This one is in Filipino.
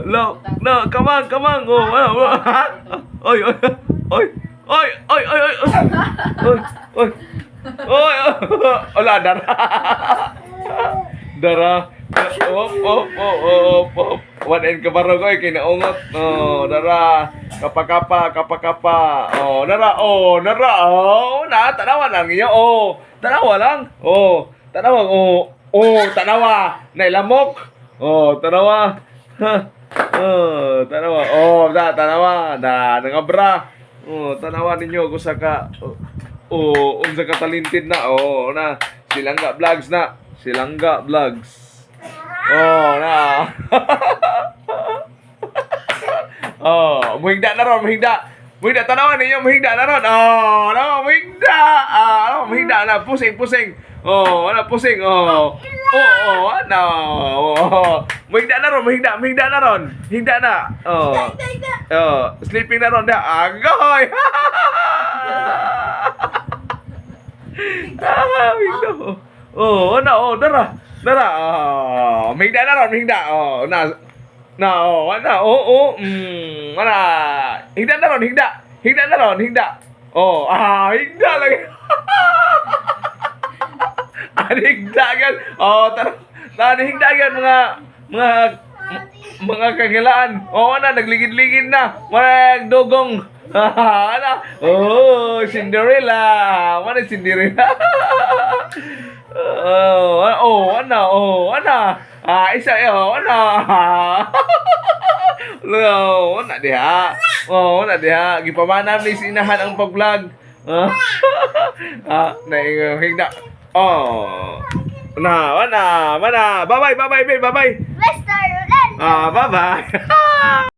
No, no, come on, come on. Oh, ha? Oy, oy, oy, oy, oy, oy, oy, oy, oy, oy, wala, dara. Dara. Op, op, op, op, op. One end ka barog, oy, kinaungot. Oh, dara. Kapa-kapa, kapa-kapa. Oh, dara, oh, dara. Oh, na, tanawa lang niyo. Oh, tanawa lang. Oh, tanawa, oh. Oh, tanawa. Nailamok. Oh, tanawa. Oh, tanawa. Oh, tanawa. Nangabra. Oh, tanawa ninyo kung saka unsa ka talented na. Oh, na. Silangga vlogs na. Silangga vlogs. Oh, na. Oh, muhingda na ron, muhingda. Muhingda, tanawa ninyo, muhingda na ron. Oh, na, muhingda. Muhingda na. Pusing, pusing. Oh, wala pusing. Oh. Oh, ano? Oh. Muhingda na ron, muhingda, muhingda na ron. Hingda na. Oh. Oh, sleeping na ron. Agoy. Muhingda. Oh, ano? Oh, dara. Dara. Oh, muhingda na ron, muhingda. Oh, na. Na, oh, ano? Oh, mana? Hingda na ron, hingda. Hingda na ron, hingda. Oh, hingda lagi. Higdagan. Oh, higdagan mga kagilaan. Oh, na nagligid-ligid na. Magdugong. Ano? Oh, Cinderella. Ano Cinderella? Oh, ano? Oh, ano? Isa ano? Oh, na diha. Oh, na diha. Gipamana ni sinahan ang pag-vlog. Higda. Oh. Mana? Bye-bye, bye-bye, babe. Bye-bye. Mr. Rolando. Bye-bye.